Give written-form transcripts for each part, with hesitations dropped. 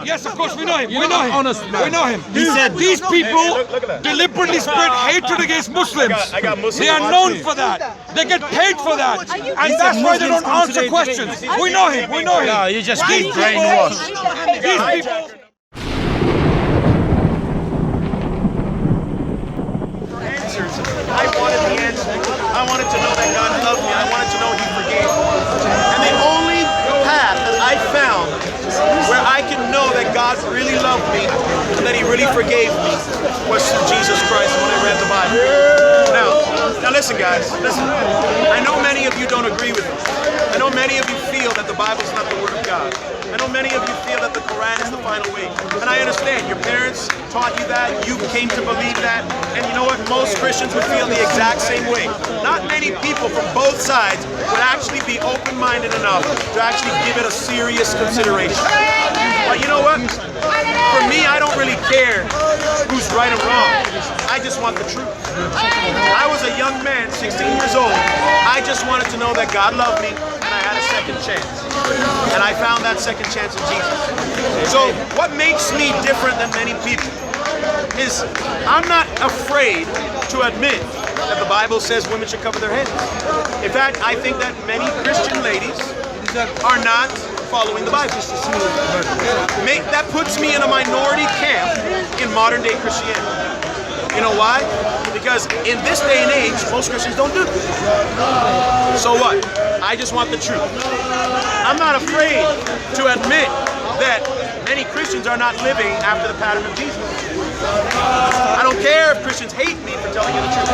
Yes, of course we know him. We know him. Honest man. We know him. He said These people deliberately spread hatred against Muslims. They are known for that. They get paid for that, and that's why they don't answer questions. We know him. We know him. No, you just keep brainwashed. These people. I wanted the answer. I wanted to know that God loved me. I wanted to know He forgave me. And the only path that I found where I could know that God really loved me and that He really forgave me was through Jesus Christ when I read the Bible. Now listen guys, listen. I know many of you don't agree with me. I know many of you feel that the Bible is not the Word of God. I know many of you feel that the Quran is the final way. And I understand, your parents taught you that, you came to believe that, and you know what? Most Christians would feel the exact same way. Not many people from both sides would actually be open-minded enough to actually give it a serious consideration. But you know what? For me, I don't really care who's right or wrong. I just want the truth. I was a young man, 16 years old. I just wanted to know that God loved me and I had a second chance. And I found that second chance in Jesus. So what makes me different than many people is I'm not afraid to admit that the Bible says women should cover their heads. In fact, I think that many Christian ladies are not following the Bible. That puts me in a minority camp in modern day Christianity. You know why? Because in this day and age, most Christians don't do this. So what? I just want the truth. I'm not afraid to admit that many Christians are not living after the pattern of Jesus. I don't care if Christians hate me for telling you the truth.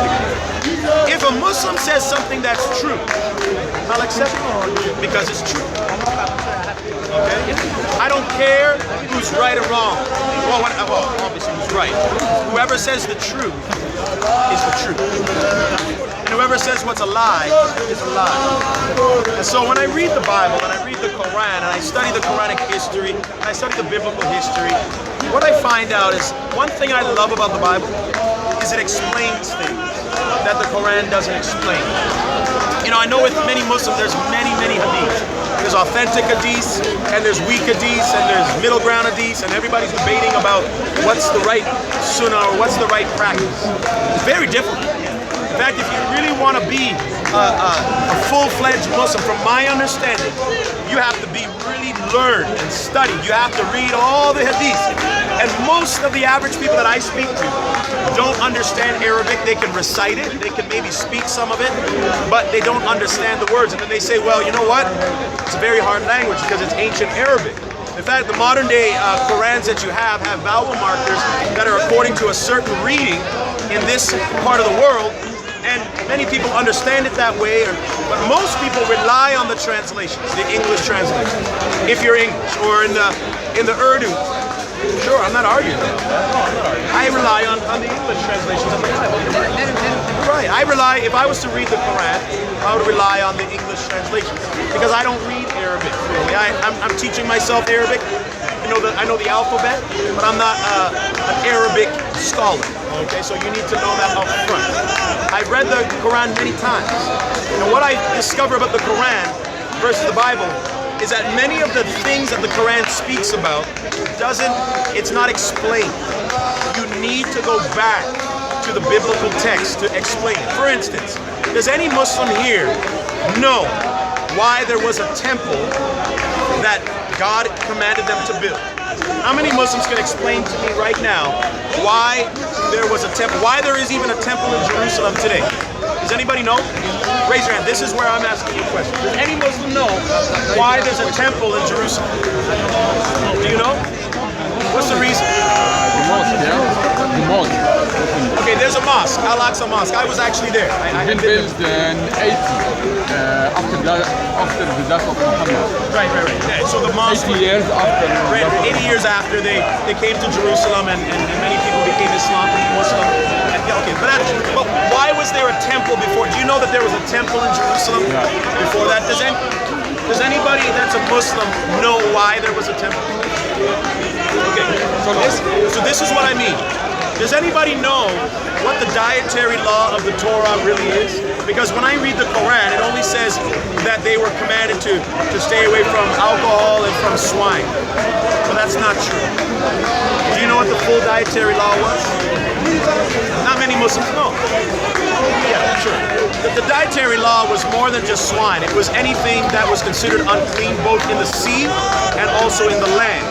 If a Muslim says something that's true, I'll accept it because it's true. Okay? I don't care who's right or wrong. Well, obviously who's right. Whoever says the truth is the truth. And whoever says what's a lie is a lie. And so when I read the Bible, and I read the Quran, and I study the Quranic history, and I study the biblical history, what I find out is one thing I love about the Bible is it explains things that the Quran doesn't explain. You know, I know with many Muslims, there's many hadiths. There's authentic hadiths, and there's weak hadiths, and there's middle ground hadiths, and everybody's debating about what's the right sunnah or what's the right practice. It's very difficult. In fact, if you really want to be a full-fledged Muslim, from my understanding, you have to be really learned and studied. You have to read all the hadiths. And most of the average people that I speak to don't understand Arabic. They can recite it, they can maybe speak some of it, but they don't understand the words. And then they say, well, you know what? It's a very hard language because it's ancient Arabic. In fact, the modern day Qurans that you have vowel markers that are according to a certain reading in this part of the world. And many people understand it that way, but most people rely on the translations, the English translations. If you're English, or in the Urdu, sure, I'm not arguing. I rely on the English translations of the Bible. Right, if I was to read the Quran, I would rely on the English translations because I don't read Arabic really. I'm teaching myself Arabic. I know the alphabet, but I'm not an Arabic scholar. Okay, so you need to know that up front. I've read the Quran many times, and what I discover about the Quran versus the Bible is that many of the things that the Quran speaks about it's not explained. You need to go back to the biblical text to explain it. For instance, does any Muslim here know why there was a temple that God commanded them to build? How many Muslims can explain to me right now why there was a temple, why there is even a temple in Jerusalem today? Does anybody know? Raise your hand. This is where I'm asking you a question. Does any Muslim know why there's a temple in Jerusalem? Do you know? What's the reason? The mosque, yeah? The mosque. Okay, there's a mosque, Al-Aqsa Mosque. I was actually there. It's been built in 80 after the death of Muhammad. Right. Yeah, so the mosque 80 years after. Right, 80 years after they came to Jerusalem and many people became Muslim. Okay, but why was there a temple before? Do you know that there was a temple in Jerusalem before that? Does anybody that's a Muslim know why there was a temple? Okay, so this is what I mean. Does anybody know what the dietary law of the Torah really is? Because when I read the Quran, it only says that they were commanded to stay away from alcohol and from swine. But that's not true. Do you know what the full dietary law was? Not many Muslims know. Yeah, sure. The dietary law was more than just swine. It was anything that was considered unclean both in the sea and also in the land.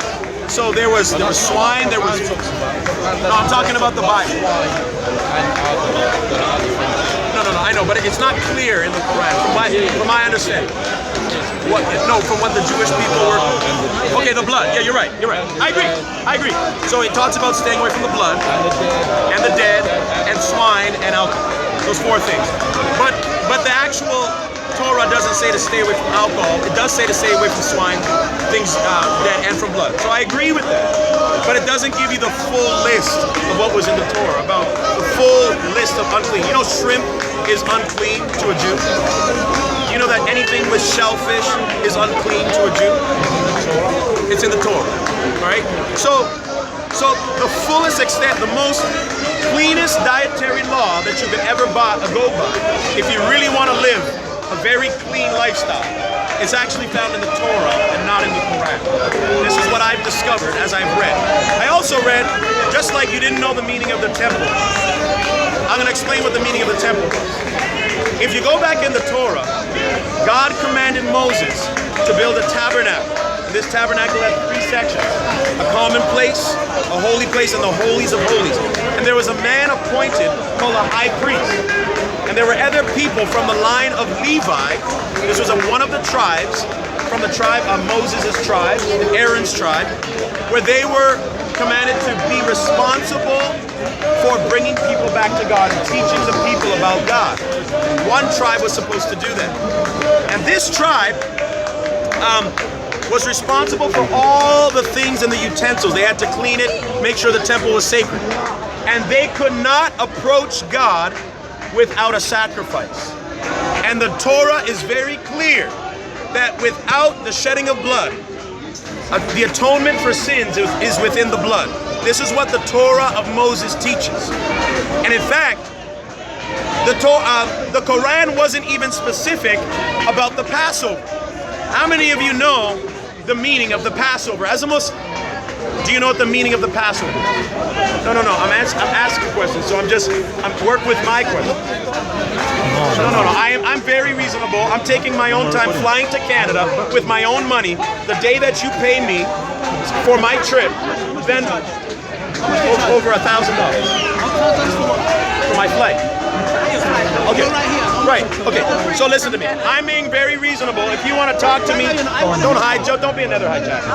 So there was swine, there was... No, I'm talking about the Bible. No, I know, but it's not clear in the Quran, from my understanding. From what the Jewish people were... Okay, the blood. Yeah, you're right. I agree. So it talks about staying away from the blood, and the dead, and swine, and alcohol. Those four things. But the actual Torah doesn't say to stay away from alcohol. It does say to stay away from swine, things dead, and from blood. So I agree with that. But it doesn't give you the full list of what was in the Torah, about the full list of unclean. You know shrimp is unclean to a Jew? You know that anything with shellfish is unclean to a Jew? It's in the Torah, right? So the fullest extent, the most cleanest dietary law that you could ever go by, if you really want to live a very clean lifestyle, it's actually found in the Torah and not in the Quran. This is what I've discovered as I've read. I also read, just like you didn't know the meaning of the temple, I'm going to explain what the meaning of the temple was. If you go back in the Torah, God commanded Moses to build a tabernacle. This tabernacle had three sections: a common place, a holy place, and the holies of holies. And there was a man appointed called a high priest. And there were other people from the line of Levi. This was one of the tribes, from the tribe of Moses' tribe, and Aaron's tribe, where they were commanded to be responsible for bringing people back to God and teaching the people about God. One tribe was supposed to do that. And this tribe was responsible for all the things and the utensils. They had to clean it, make sure the temple was sacred. And they could not approach God without a sacrifice. And the Torah is very clear that without the shedding of blood, the atonement for sins is within the blood. This is what the Torah of Moses teaches. And in fact, the Quran wasn't even specific about the Passover. How many of you know the meaning of the Passover? As a Muslim, do you know what the meaning of the Passover is? No. I'm asking questions, so I'm work with my question. No. I'm very reasonable. I'm taking my own time flying to Canada with my own money. The day that you pay me for my trip, then over $1,000 for my flight. Okay. Right. Okay. So listen to me. I'm being very reasonable. If you want to talk to me, don't hijack. Don't be another hijacker. You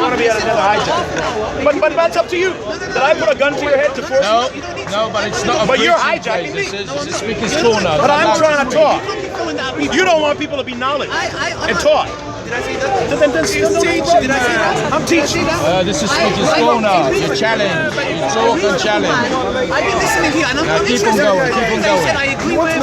want to be another hijacker? But that's up to you. Did I put a gun to your head to force you? No, but it's not. But you're hijacking me. This is Speaker's Corner. But I'm trying to talk. You don't want people to be knowledge and taught. Did I say that? Then teach. Did I say that? I'm teaching. This is Speaker's Corner. Your challenge. You talk and challenge. I've been listening here, and I'm Keep on going. Keep on I going. said I agree with. I'm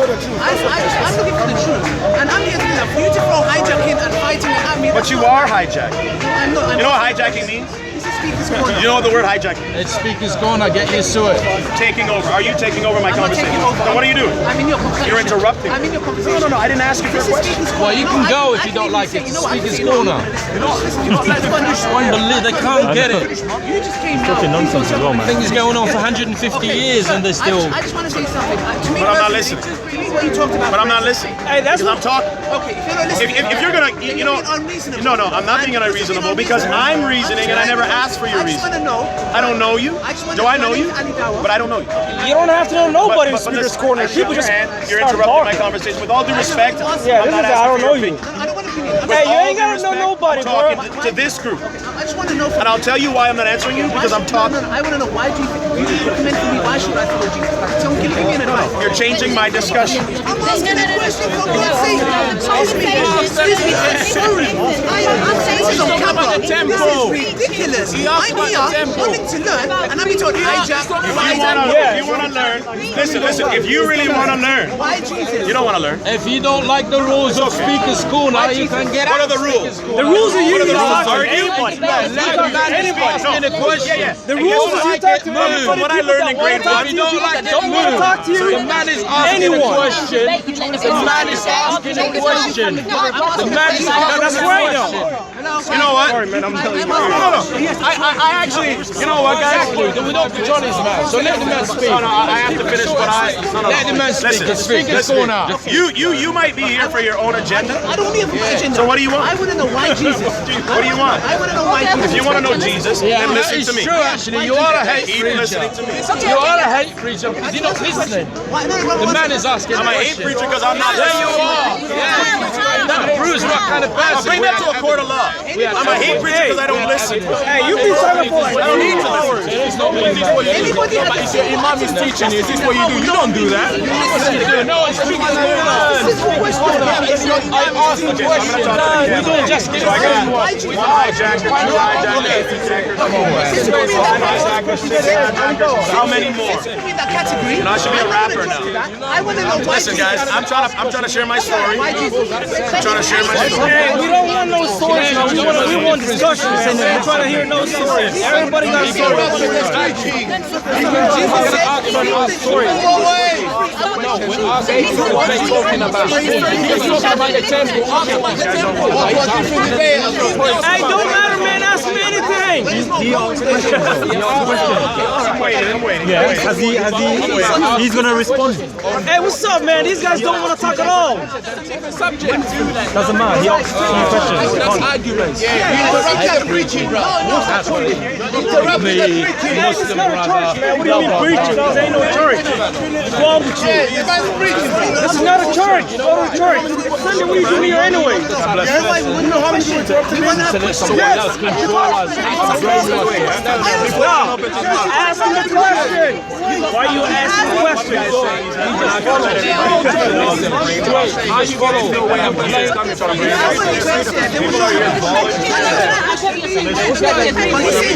looking for the truth, and I'm here to do that. For you to throw hijacking and fighting at me. But you are hijacking. I'm not. You know what hijacking means? This is Speaker's Corner. You know what the word hijacking means? It's Speaker's Corner. Get used to it. Taking over. Are you taking over my I'm not conversation? taking over. Then what are you doing? I'm in your conversation. You're interrupting. I'm in your conversation. No. I didn't ask you for a This is question. Speaker's Well, Corner. you can go if you don't like it. It's Speaker's Corner. They can't get it. You just came now. Nonsense as well, man. Things going on for 150 years and they're still... I just want to say something. To me, But I'm not personally, listening. to me, what you talked about. But I'm not listening. Hey, that's because I'm talking. Okay, if you're not listening. If you're gonna, you know, no, I'm not being unreasonable because I'm reasoning and I never asked for your I just want to reason. know. I don't know you. Do I know you? But I don't know you. You don't have to know nobody in But Speaker's listen, Corner. I shook People your just hand. You're start interrupting my talking. conversation. With all due respect, Yeah, I'm this not is I don't asking know for your you. opinion. I don't want to opinion. With Hey, you all ain't due gotta know respect, nobody, I'm bro. talking to this group. I just want to know. And I'll tell you why I'm not answering you because I'm talking. I want to know why do you recommend for me? Why should I follow Jesus Christ? So give me an advice. You're changing my discussion. I'm asking a question for God's sake. Excuse me. I'm sorry. I'm saying this on camera. This is ridiculous. ridiculous. I'm here wanting to learn, and I'm being told hijack. If you want to learn, listen. If you really want to learn, Why Jesus? you don't want to learn. If you don't like the rules of speaker school, now you can get What out. are the rules? The rules are you. What are the rules? Anybody. Asking a question. The rules are you talk to From what I learned in grade one, If you don't like it, don't want to talk to you. The man is asking a question. The man is asking a question. The man is asking That's a right, question. you know what? Sorry, man, I'm telling you. No. I actually, you know what, guys? Exactly. Then we don't control his mouth. So let the man speak. No, I have to finish what I. No. Let the man speak. The speaker's going out. You might be here for your own agenda. I don't need a agenda. So what do you want? I want to know why Jesus. What do you want? I want to know why Jesus. If you want to know Jesus, Yeah, then that listen is to me. true. Actually, you are a hate Keep preacher. listening to me. You are a hate preacher because you're not listening. The man is asking a I'm a hate question. preacher because I'm not. Yeah, you are. Yeah. That proves what kind of person. Bring that to a court of law. I'm a hate preacher because I don't listen. Hey, you be talking for like I don't need to listen. There is no way. Anybody has Your imam is teaching you. Is this what you do? You don't do that. No, it's speaking I asked the question. We don't just get How many more? that category. I should be a rapper now. I want to know why Listen, guys, I'm trying to share my story. Why Jesus? I'm trying to share my story. Hey, we don't want no stories. Man. We want discussions. And we're trying to hear no stories. Everybody got stories. talking about the temple. Hey, don't matter, man. Ask me anything. I'm waiting. He's gonna respond. Hey, what's up, man? These guys don't want to talk at all. Doesn't matter. He asks questions. Arguments. Hey, it's not a church, man. What do you mean preaching? This ain't no church. What's wrong with you? This is not a church. Go to a church. Sunday, what are you doing here anyway? Everybody wouldn't know how many people interrupted me. Someone else control us. Ask him the question. Why are you asking the question? How you follow? You're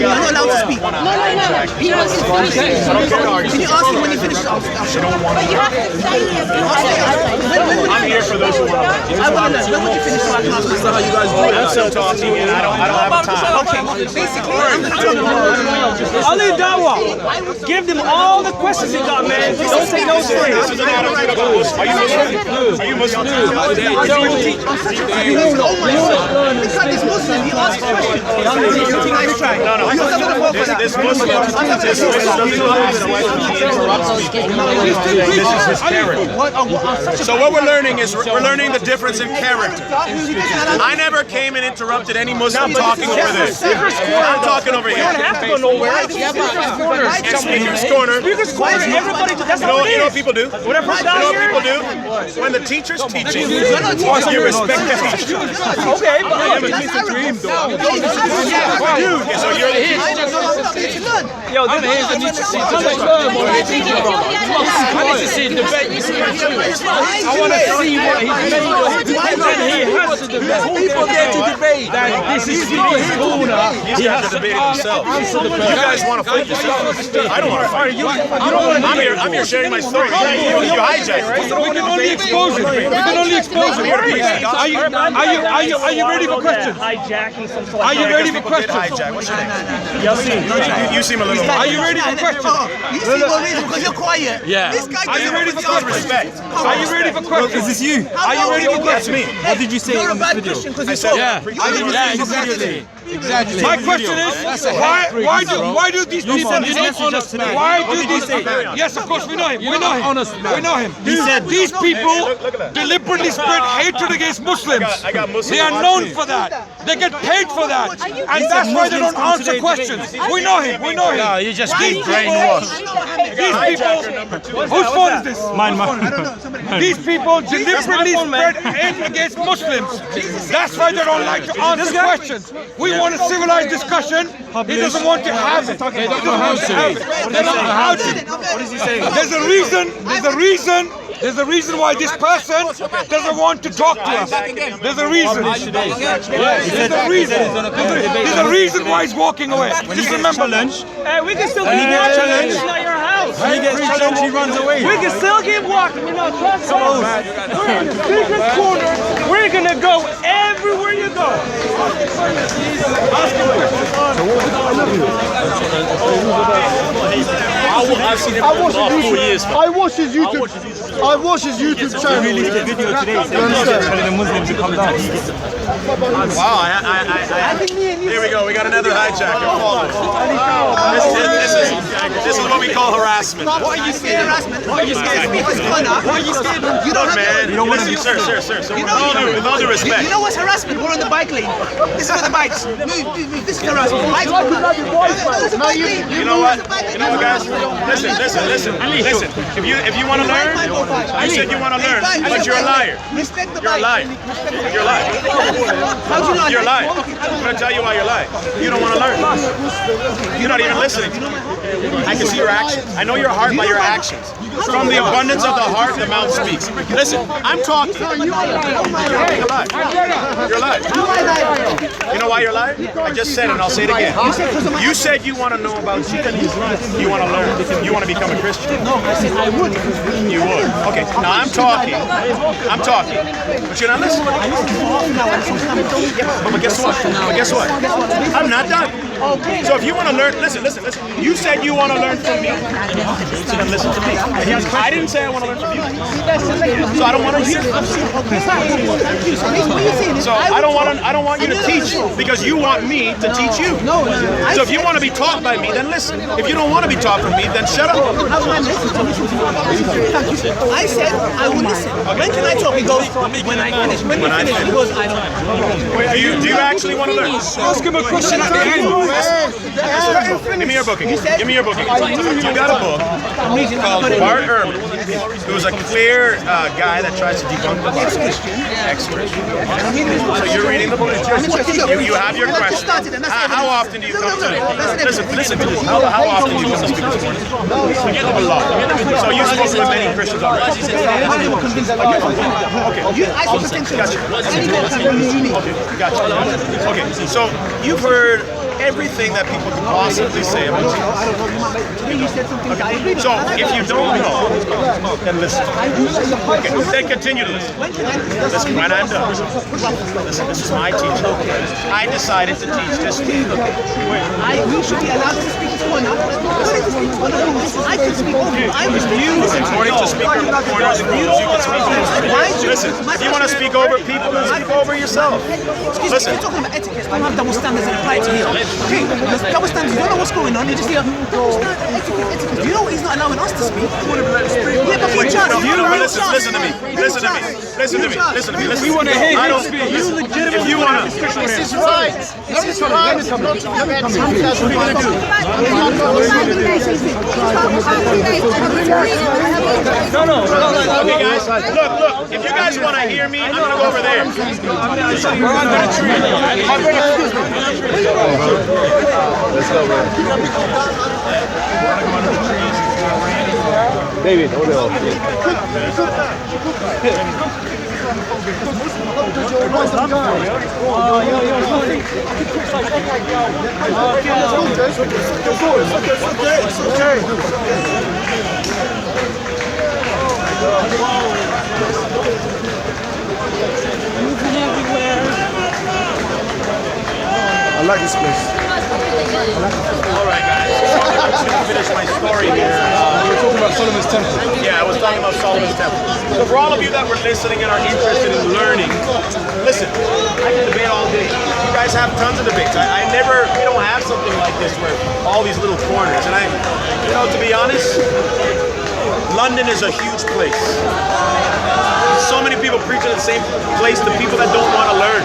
not allowed to speak. He wants to finish. Can you ask him when he finishes? But you have to say it. I'm here for those who want to learn. I want to know. When would you finish so I can ask myself how you guys do it? I'm still talking and I don't have time. Okay, basically, I'm going to talk about Ali Dawah, give them all the questions you got, man. Don't say no strings. This is not a Are you Muslim? Are you Muslim? Because this Muslim, he asks questions. Nice try. No. This Muslim doesn't This is his character. So what we're learning is we're learning the difference in character. I never came and interrupted any Muslim talking over there. I'm talking over here. You don't have to go nowhere. In Speaker's Corner. Speaker's corner. Everybody, that's You know how it what is. people do? Whatever You know what people do? When the teacher's teaching, you respect the teacher. Okay, but Okay, so you're the teacher. yo, I'm here to need to see the I need to see the debate. I want to see what he's made of. And then he has to debate. People there to debate. This is his corner. He has to debate himself. You guys want to fight yourself. I don't want to fight. I'm here sharing my story. You hijack. We can only expose it. Are you ready for questions? hijacking some sort Are you ready for questions? Hijack. What's your name? You seem a little. Are you ready for questions? You see what reason? Because you're quiet. Yeah. This guy Are you ready for questions? Respect. Are you ready for questions? Is this you? Are you ready for That's questions? me. What did you say on this video? I said, Yeah, exactly. My question is, why do these people? Why do these? Yes, of course we know him. We know him. Honest man. We know him. These people deliberately spread hatred against Muslims. I got Muslims. They are known for that. They get paid for that, and that's why they don't answer questions. We know him. We know him. No, you just These keep brainwashed. people, whose phone is this? Mine. These people deliberately spread hate against Muslims. That's why they don't like to answer questions. We want a civilized discussion. He doesn't want to have it. They don't know how to have it. They don't know how to. What is he saying? There's a reason There's a reason why this person doesn't want to talk to us. There's a reason. There's a reason. There's a reason why he's walking away. Just remember lunch. Hey, we can still keep walking. It's not your house. When he gets challenged, he runs away. We can still keep walking. We're not trespassing. We're in the secret corner. We're gonna go everywhere you go. I watch his YouTube channel. He released a video today telling the Muslims to come down. Wow, here we go. We got another hijacker. This is what we call harassment. Why are you scared? Harassment? Why are you scared? What's going on? Why are you scared? You don't Man, listen, sir. So with all due respect. You know what's harassment? We're on the bike lane. This is for the bikes. Move. This is harassment. Bike lane. You know what, guys? Listen. If you want to learn, you said you want to learn, but you're a liar. Respect the You're a liar. You're a liar. You're a liar. I'm going to tell you why you're lying. You don't want to learn. You're not even listening. I can see your actions. I know your heart by your actions. From the abundance of the heart, the mouth speaks. Listen, I'm talking. You're a liar. You're a liar. You know why you're a liar? I just said it, and I'll say it again. You said you want to know about Jesus. You want to learn. You want to become a Christian. No, I said I would. You would. Okay, now I'm talking. But you're not listening. But guess what? I'm not done. So if you want to learn, listen. You said you want to learn from me. So then listen to me. I didn't say I want to learn from you. So I don't want to hear. So I don't want you to teach because you want me to teach you. So if you want to be taught by me, then listen. If you don't want to be taught from me, then shut up. I said I will listen. When can I talk? He goes, when I finish. When you finish, he goes, I don't. Do you actually want to learn? Ask him a question at the end. Give me your booking. Give me your booking. You got a book called Bart Ehrman, who's a clear guy that tries to debunk the ex-Christian. So you're reading the book. You have your question. How often do you come to it? Listen to this. How often do you come to speak this morning? A lot. So you spoke with many Christians already. Gotcha. Okay, so you've heard everything that people could possibly say about Jesus. So if you don't know, then listen. Okay, then continue to listen. Listen, when I'm done. Listen, this is my teaching. I decided to teach this week. We should be allowed to speak to one another. I can speak over you. According to speaker corners and rules, you can speak over people. Listen, if you want to speak over people, then speak over yourself. Listen. You're talking about etiquette. Don't have double standards that apply to here. Okay, double standards. You don't know what's going on. You just hear double standards, etiquette. You know he's not allowing us to speak. Yeah, but he just. Listen to me. We want to hear you speak. If you want to. This is right. This is right. No. Okay, guys. Look. If you guys want to hear me, I'm going to go over there. Let's go, man. David, hold on. I like this place. Alright guys, I'm just going to finish my story here. You were talking about Solomon's temple. Yeah, I was talking about Solomon's temple. So for all of you that were listening and are interested in learning, listen, I can debate all day. You guys have tons of debates. We don't have something like this where all these little corners. And to be honest, London is a huge place. So many people preach in the same place to people that don't want to learn.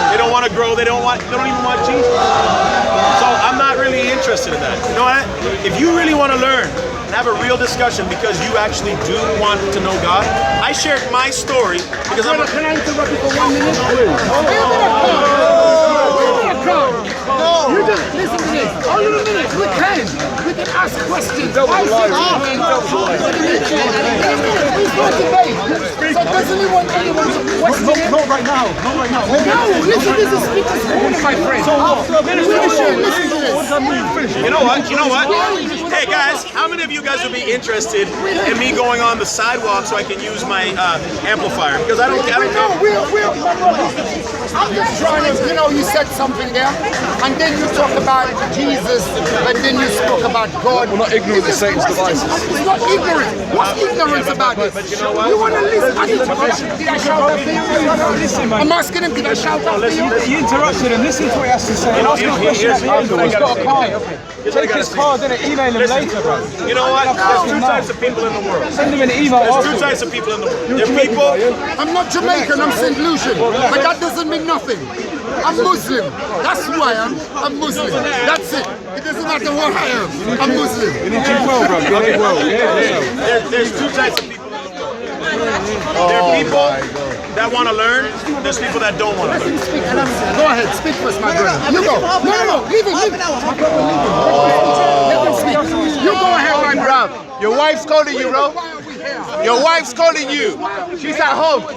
They don't want to grow. They don't even want Jesus. So I'm not really interested in that. You know what? If you really want to learn and have a real discussion because you actually do want to know God, I shared my story because Can I interrupt you for 1 minute? No. You just listen to this. Hold on a minute. We can ask questions. Why is it he's not debate. So doesn't he want anyone to question him? Not right now. Not right now. No, listen, this is speaker's corner, my friend. Listen to this. You know what? You know what? Hey guys, how many of you guys would be interested in me going on the sidewalk so I can use my amplifier? Because I don't care. I'm just trying to, you said something there, and then you talk about Jesus, and then you spoke about God. We're not ignorant of Satan's devices. It's not ignorant. What's ignorance about this? But you know what? You want to listen? Did I shout out for you? Listen, man. I'm asking him, did I shout out for you? You interrupted him. Listen to what he has to say. Ask him a question at the end. He's got a card. Take his card and email him later, bro. You know what? There's two types of people in the world. Send him an email. There's two types of people in the world. There are people. I'm not Jamaican, I'm St. Lucian. But that doesn't mean nothing. I'm Muslim. That's who I am. I'm Muslim. That's it. It doesn't matter what I am. I'm Muslim. You need to do well, bro. You need well. There's two types of people in the world. There are people that want to learn. There's people that don't want to learn. Go ahead, speak first, my brother. You go. No, leave him. Let him speak. You go ahead, my brother. Your wife's calling you, bro. Your wife's calling you. She's at home.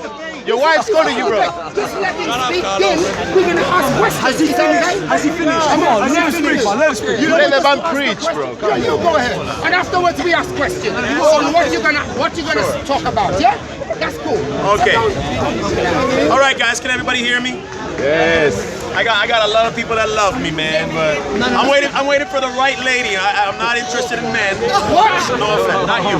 Your wife's calling you, bro. Just let him speak. Then we're going to ask questions. Has he finished? Has he finished? Come on, let him speak. Let him speak. You let the man preach, bro. You go ahead. And afterwards we ask questions. On what you gonna talk about? Yeah? That's cool. Okay. All right, guys. Can everybody hear me? Yes. I got a lot of people that love me, man, but I'm waiting for the right lady. I'm not interested in men. No offense, not you.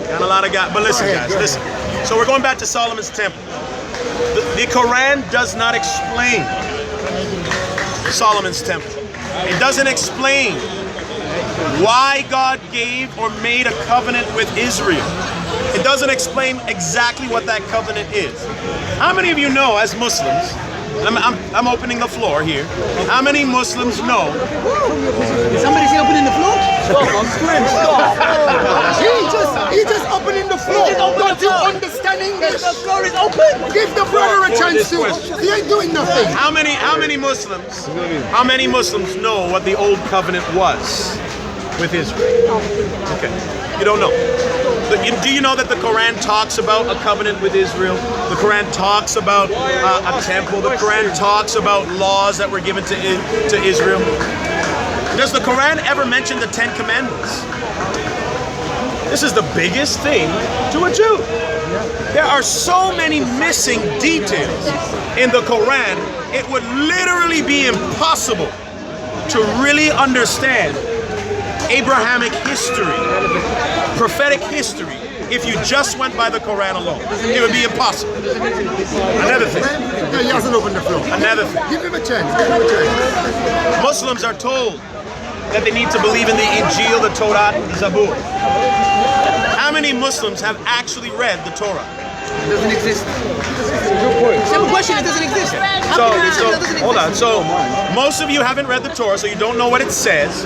Got a lot of guys, but listen, guys, listen. So we're going back to Solomon's temple. The Quran does not explain Solomon's temple. It doesn't explain why God gave or made a covenant with Israel. It doesn't explain exactly what that covenant is. How many of you know, as Muslims, I'm opening the floor here, how many Muslims know? Somebody say opening the floor? He just opening the floor. Don't you understand English? The floor is open. Give the brother a chance to. He ain't doing nothing. How many Muslims know what the old covenant was with Israel? Okay, you don't know. Do you know that the Quran talks about a covenant with Israel? The Quran talks about a temple. The Quran talks about laws that were given to Israel. Does the Quran ever mention the 10 Commandments? This is the biggest thing to a Jew. There are so many missing details in the Quran, it would literally be impossible to really understand Abrahamic history, prophetic history, if you just went by the Quran alone. It would be impossible. Another thing. He hasn't opened the floor. Another thing. Give him a chance. Give him a chance. Muslims are told that they need to believe in the Injil, the Torah, the Zabur. How many Muslims have actually read the Torah? It doesn't exist. Simple question, it doesn't exist. So hold on. So most of you haven't read the Torah, so you don't know what it says.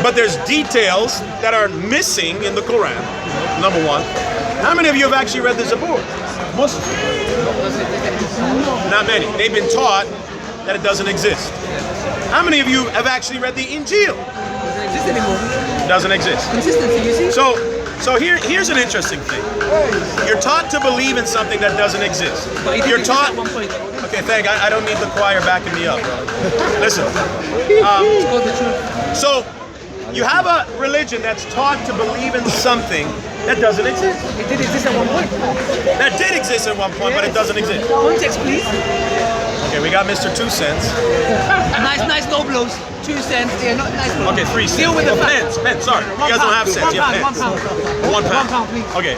But there's details that are missing in the Quran. Number one. How many of you have actually read the Zabur? Muslims. Not many. They've been taught that it doesn't exist. How many of you have actually read the Injil? Doesn't exist anymore. Doesn't exist. Consistency, you see? So here's an interesting thing. You're taught to believe in something that doesn't exist. You're taught. Okay, thank. I don't need the choir backing me up, bro. Listen. So you have a religion that's taught to believe in something that doesn't exist. It did exist at one point. That did exist at one point, but it doesn't exist. Context, please. Okay, we got Mr. 2 cents. Nice no blows. 2 cents. Yeah, not nice blows. Okay, 3 cents. Deal with the pence. Sorry, you guys don't have cents. You have pence. 1 pound. 1 pound. 1 pound, please. Okay,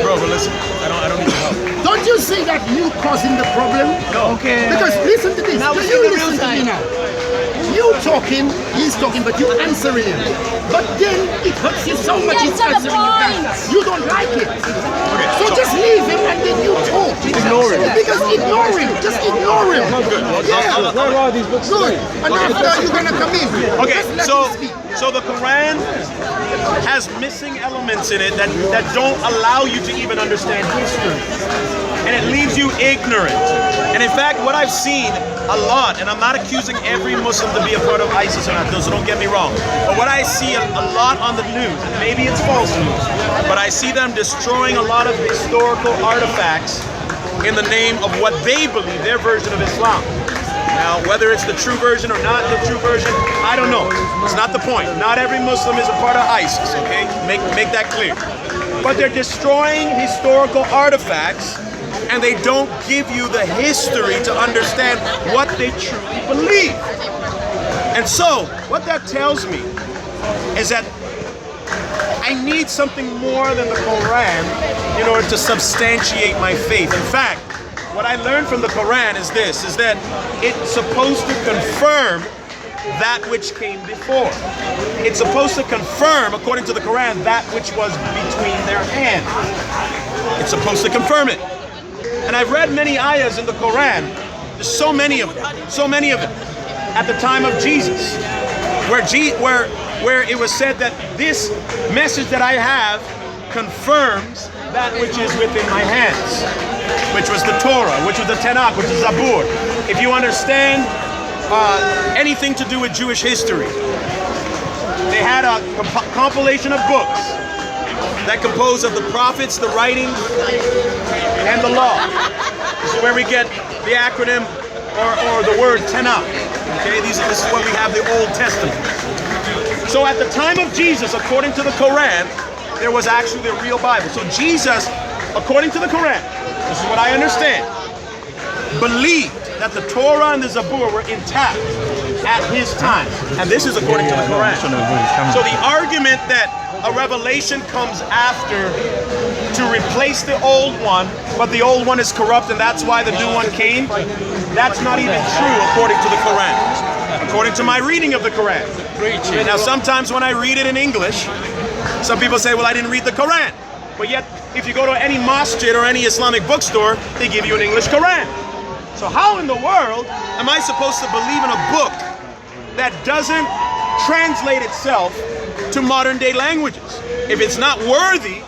bro, but listen. I don't need your help. Don't you see that you causing the problem? No. Okay. Because listen to this. Now we You see the listen real to me side. now. You talking, he's talking, but you answering him. But then it hurts you so much. He's Get to the answering you back. point. You don't like it. Okay, So just leave him and then you talk. Ignore him. Because ignore him. Just ignore him. Yeah. Where are these books? Good. And after you're gonna come in. Okay, Just let so him speak. so the Quran has missing elements in it that don't allow you to even understand history. and it leaves you ignorant. And in fact, what I've seen a lot, and I'm not accusing every Muslim to be a part of ISIS or not, so don't get me wrong, but what I see a lot on the news, and maybe it's false news, but I see them destroying a lot of historical artifacts in the name of what they believe, their version of Islam. Now, whether it's the true version or not the true version, I don't know. It's not the point. Not every Muslim is a part of ISIS, okay? Make that clear. But they're destroying historical artifacts, and they don't give you the history to understand what they truly believe. And so, what that tells me is that I need something more than the Quran in order to substantiate my faith. In fact, what I learned from the Quran is this, is that it's supposed to confirm that which came before. It's supposed to confirm, according to the Quran, that which was between their hands. It's supposed to confirm it. And I've read many ayahs in the Quran, there's so many of them, at the time of Jesus, where it was said that this message that I have confirms that which is within my hands, which was the Torah, which was the Tanakh, which is Zabur. If you understand anything to do with Jewish history, they had a compilation of books that composed of the prophets, the writings, and the law. This is where we get the acronym or the word Tanakh. Okay, this is where we have the Old Testament. So at the time of Jesus, according to the Quran, there was actually the real Bible. So Jesus, according to the Quran, this is what I understand, believed that the Torah and the Zabur were intact at his time. And this is according to the Quran. So the argument that a revelation comes after to replace the old one, but the old one is corrupt and that's why the new one came, that's not even true according to the Quran. According to my reading of the Quran. Now sometimes when I read it in English, some people say, well, I didn't read the Quran. But yet, if you go to any masjid or any Islamic bookstore, they give you an English Quran. So how in the world am I supposed to believe in a book that doesn't translate itself to modern day languages? If it's not worthy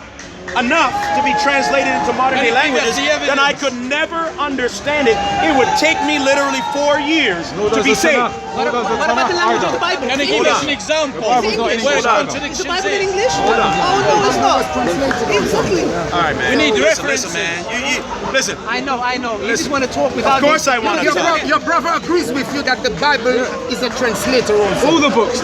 enough to be translated into modern day languages, then I could never understand it. It would take me literally 4 years to be saved. What about the language of the Bible? Can I give us an example? Where Is the Bible in English? Hold on. Oh no, it's not. Exactly. All right, man. We need listen, references. man. Listen. I know. You just want to talk without. Of course I want to talk. Your brother agrees with you that the Bible is a translator also. All the books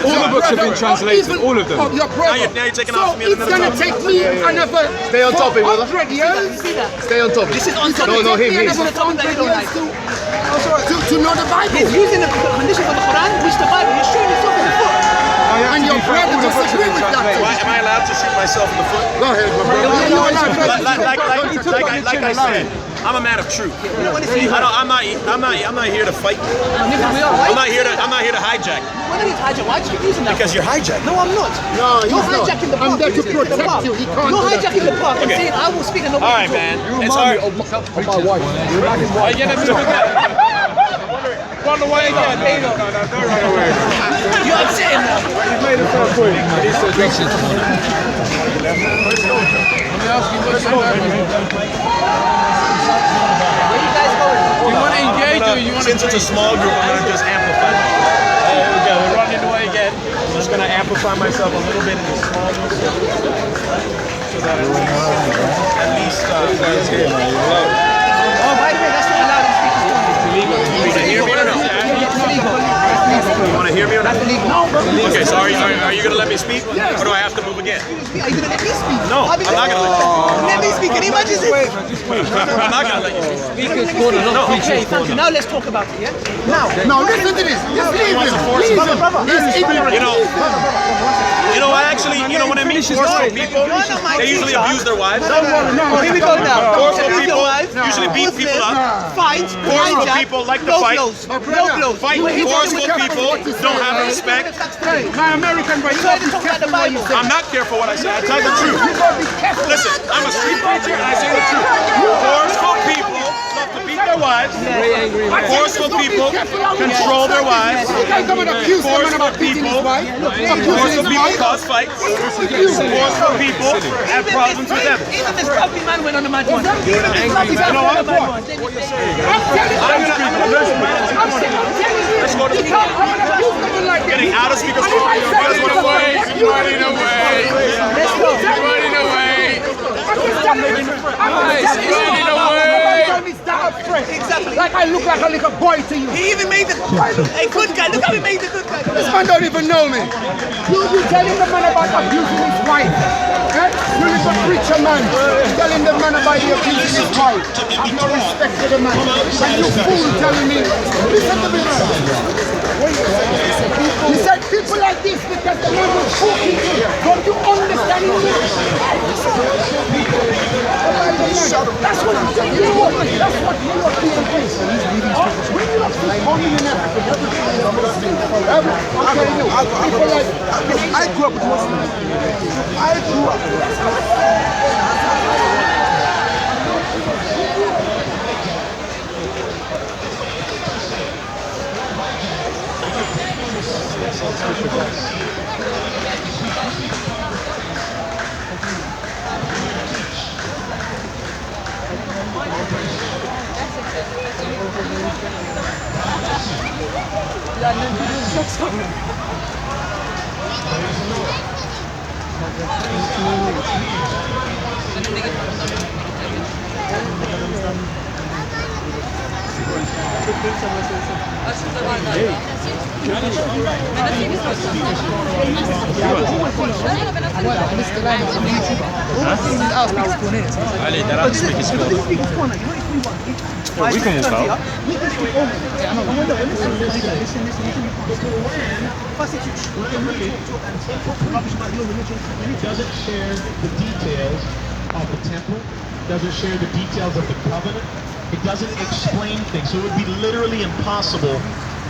have been translated, all of them. Your brother. Now you're taking off me in the it's going to take me another Stay on topic, brother. 100 years. Stay on topic. This is on topic. No, him. This is the topic that you don't like. To know the Bible. He's using the conditions of the Quran, which the Bible. He's shooting himself in the foot. And your brother disagree with that. Am I allowed to shoot myself in the foot? Go ahead, my brother. Like I said, I'm a man of truth. I'm not here to fight. I'm not here to hijack. Why don't you hijack? Why are you using that? Because you're hijacking. No, I'm not. No, he's You're not. hijacking the I'm park. there to protect you. He can't You're do that. hijacking the park and saying I will speak and nobody All right, will man. talk. It's hard. I get it. Run away again. You're upsetting now. Where you guys going? You want to engage or you want to... Since it's a small group, I'm going to just amplify myself. There we go. We're running away again. I'm just going to amplify myself a little bit in the small group. So that at least Oh, by the way, that's not allowed in speakers. you can hear me or no? You want to hear me or not? No, bro. Okay, so are you going to let me speak? Or do I have to move again? Are you going to let me speak? No, I'm not going to let you Let me speak. Can you imagine this? I'm not going to let you speak. Okay, thank you. Now let's talk about it, yeah? Now. No, listen to this. Just leave him. Leave him. He's ignorant. When I meet forceful people, they usually abuse their wives. No, here we go now. Forceful people usually beat people up. Fight. Forceful people like to fight. No blows. Forceful people don't have respect. My American brother, you got to be careful what you say. I'm not careful what I say. I tell the truth. Listen, I'm a street preacher and I say the truth. Forceful people love to beat their wives. Forceful people control their wives. Forceful people cause fights. Forceful people have problems with them. Even this lovely man went on the mad one. Let's go to the getting out of speakers. He's running away. He's running away. Exactly. Like I look like a little boy to you. He even made the good guy. Look how he made the good guy. This man don't even know me. You telling the man about abusing his wife. Eh? You little preacher man. Telling the man about abusing his wife. Have no respect for the man. And you fool telling me. Listen to me, man. He said people like this because the man will fool people. Don't you understand me? That's what I'm saying. That's what you are doing. When you have this coming in Africa, I grew up with Muslims. I grew up. Doesn't share the details of the temple, doesn't share the details of the covenant. It doesn't explain things, so it would be literally impossible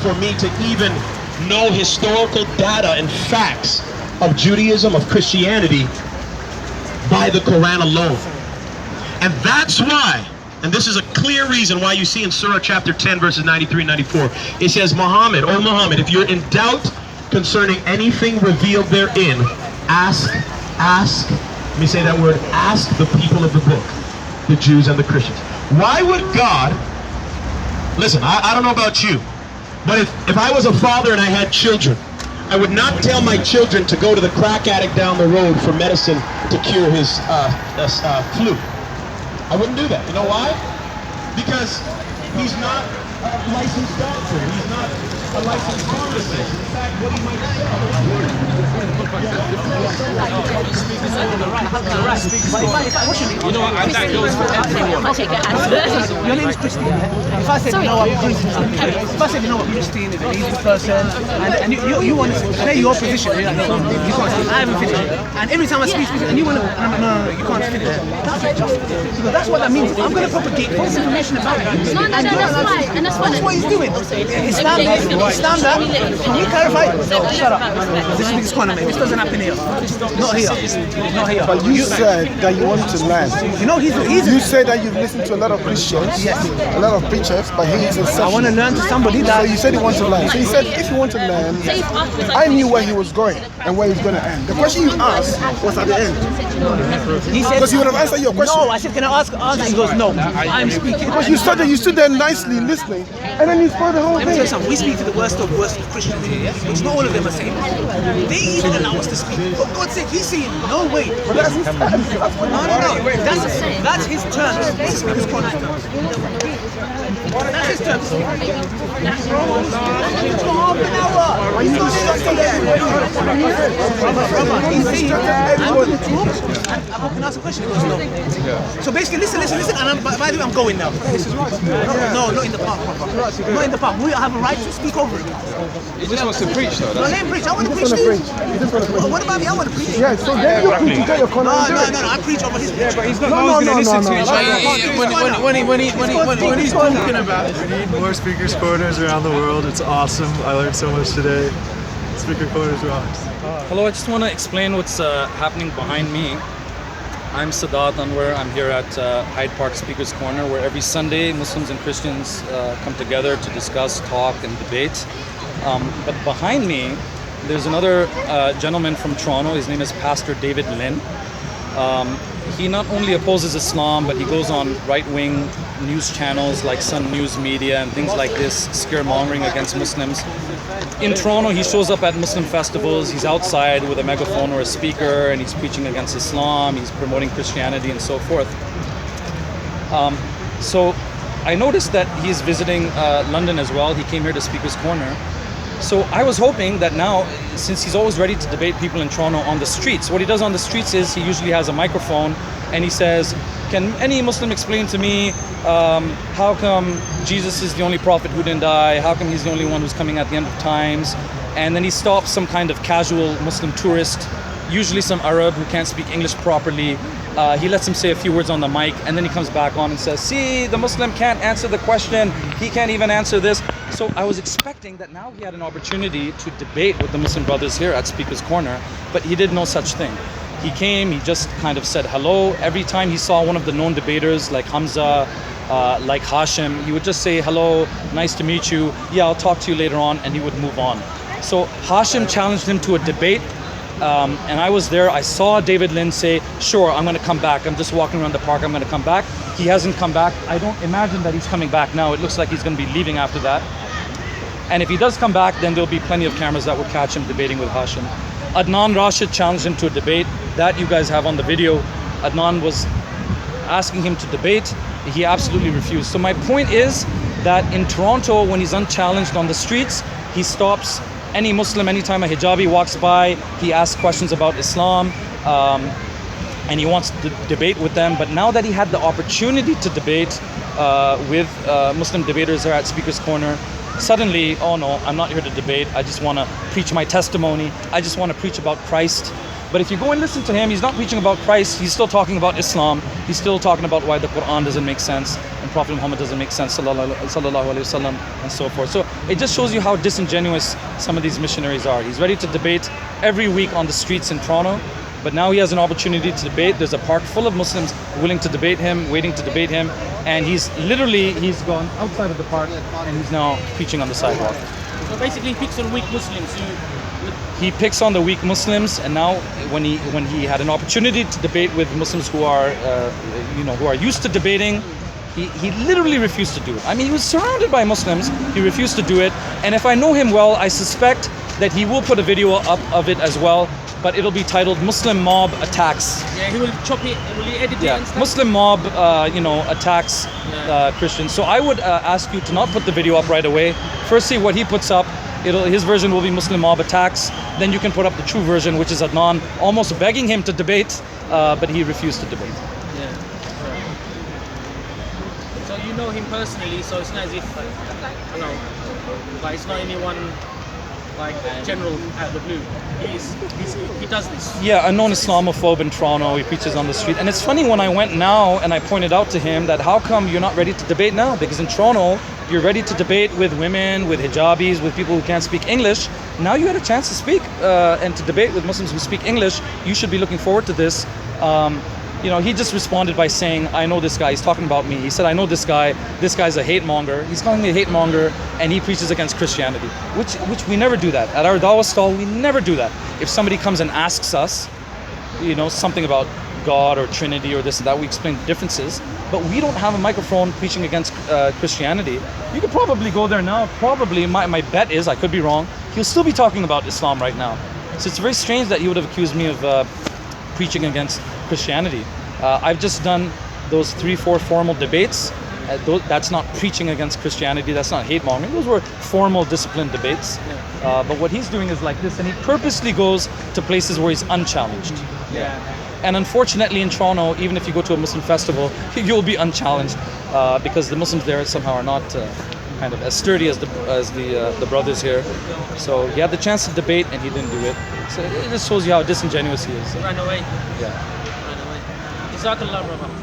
for me to even know historical data and facts of Judaism, of Christianity, by the Quran alone. And that's why, and this is a clear reason why you see in Surah chapter 10, verses 93 and 94, it says, Muhammad, O Muhammad, if you're in doubt concerning anything revealed therein, ask, let me say that word, ask the people of the book, the Jews and the Christians. Why would God, listen, I don't know about you, but if I was a father and I had children, I would not tell my children to go to the crack addict down the road for medicine to cure his flu. I wouldn't do that. You know why? Because he's not a licensed doctor. He's not a licensed pharmacist. In fact, what he might You know what, and that goes for everyone. I'll take it as Your name is Christine. If I said, you know what, if I said, you know what, Christine is an easy person, and you want to play your position, you're like, no, you can't speak. I haven't finished. And every time I speak, and you want to, no, you can't finish. That's it. Because that's what that means. I'm going to propagate false information about you. No, that's why. And that's what he's doing. Islam that. Can you clarify? No, shut up. This is this corner, mate. This doesn't happen here. Not here. Not here. But you said that you wanted to learn. You know, you said that you've listened to a lot of Christians, yes, a lot of preachers, but he's a I want to learn to somebody that. So you said you want to learn. So he said if you want to learn, I knew where he was going and where he was going to end. The question you asked was at the end. He said, because you would have answered your question. No, I said, can I ask? He goes, no. I'm speaking. Because you stood there nicely listening, and then you spoiled the whole thing. Let me tell you something. We speak to the worst of Christians here, which not all of them are saying. They even allow us to speak. For God's sake, he's saying, no way. But that's his terms. That's his terms. This is his terms. That's his terms. Half an hour. He's not stuck there. Brother, he's saying, I'm going to talk, and I can ask a question. He goes, no. So basically, listen, and by the way, I'm going now. This is right. No, not in the park, brother. Not in the park. We have a right to speak over him. He just wants to preach, though. No, let him preach. I want to preach. What about me? I want to preach. Yeah, so then you preach, you get your corner. No, I preach over his preach. Yeah, but he's not going to listen to it. When he's talking about it. We need more Speakers Corners around the world. It's awesome. I learned so much today. Speaker Corners rocks. Hello, I just want to explain what's happening behind me. I'm Sadat Anwar. I'm here at Hyde Park Speaker's Corner, where every Sunday Muslims and Christians come together to discuss, talk, and debate. But behind me, there's another gentleman from Toronto. His name is Pastor David Lynn. He not only opposes Islam, but he goes on right-wing news channels like Sun News Media and things like this, scaremongering against Muslims. In Toronto, he shows up at Muslim festivals. He's outside with a megaphone or a speaker, and he's preaching against Islam. He's promoting Christianity and so forth. So I noticed that he's visiting London as well. He came here to Speaker's Corner. So I was hoping that now, since he's always ready to debate people in Toronto on the streets, what he does on the streets is he usually has a microphone and he says, can any Muslim explain to me how come Jesus is the only prophet who didn't die? How come he's the only one who's coming at the end of times? And then he stops some kind of casual Muslim tourist, usually some Arab who can't speak English properly. He lets him say a few words on the mic, and then he comes back on and says, see, the Muslim can't answer the question. He can't even answer this. So I was expecting that now he had an opportunity to debate with the Muslim brothers here at Speaker's Corner, but he did no such thing. He came, he just kind of said hello. Every time he saw one of the known debaters like Hamza, like Hashim, he would just say, hello, nice to meet you. Yeah, I'll talk to you later on, and he would move on. So Hashim challenged him to a debate. And I was there. I saw David Lynn say, sure, I'm going to come back. I'm just walking around the park. I'm going to come back. He hasn't come back. I don't imagine that he's coming back now. It looks like he's going to be leaving after that. And if he does come back, then there'll be plenty of cameras that will catch him debating with Hashim. Adnan Rashid challenged him to a debate. That you guys have on the video. Adnan was asking him to debate. He absolutely refused. So my point is that in Toronto, when he's unchallenged on the streets, he stops any Muslim. Anytime a hijabi walks by, he asks questions about Islam, and he wants to debate with them. But now that he had the opportunity to debate with Muslim debaters there at Speaker's Corner, suddenly, oh no, I'm not here to debate. I just want to preach my testimony. I just want to preach about Christ. But if you go and listen to him, he's not preaching about Christ. He's still talking about Islam. He's still talking about why the Quran doesn't make sense and Prophet Muhammad doesn't make sense, sallallahu alaihi wasallam, and so forth. So it just shows you how disingenuous some of these missionaries are. He's ready to debate every week on the streets in Toronto, but now he has an opportunity to debate. There's a park full of Muslims willing to debate him, waiting to debate him, and he's gone outside of the park and he's now preaching on the sidewalk. So basically he picks on weak Muslims. He picks on the weak Muslims, and now when he had an opportunity to debate with Muslims who are who are used to debating, he literally refused to do it. I mean, he was surrounded by Muslims. He refused to do it, and if I know him well, I suspect that he will put a video up of it as well, but it'll be titled Muslim Mob Attacks. Yeah, he will chop it, will he edit it and stuff? Muslim Mob attacks Christians. So I would ask you to not put the video up right away. First see what he puts up. His version will be Muslim Mob Attacks. Then you can put up the true version, which is Adnan almost begging him to debate, but he refused to debate. Yeah. So you know him personally, so it's not as if, like it's not anyone like general out of the blue. He does this. Yeah, a known Islamophobe in Toronto. He preaches on the street. And it's funny, when I went now and I pointed out to him that how come you're not ready to debate now? Because in Toronto, you're ready to debate with women, with hijabis, with people who can't speak English. Now you had a chance to speak and to debate with Muslims who speak English. You should be looking forward to this. He just responded by saying, I know this guy. He's talking about me. He said, I know this guy. This guy's a hate monger. He's calling me a hate monger, and he preaches against Christianity, which we never do that. At our Dawah stall, we never do that. If somebody comes and asks us, something about God or Trinity or this and that, we explain the differences, but we don't have a microphone preaching against Christianity. You could probably go there now. Probably, my bet is, I could be wrong, he'll still be talking about Islam right now. So it's very strange that he would have accused me of preaching against Christianity. I've just done those 3-4 formal debates. That's not preaching against Christianity. That's not hate mongering. Those were formal, disciplined debates. But what he's doing is like this, and he purposely goes to places where he's unchallenged. Yeah. And unfortunately, in Toronto, even if you go to a Muslim festival, you'll be unchallenged because the Muslims there somehow are not kind of as sturdy as the brothers here. So he had the chance to debate and he didn't do it. So it just shows you how disingenuous he is. Ran away. Yeah. Ran away. Jazakallah, brother.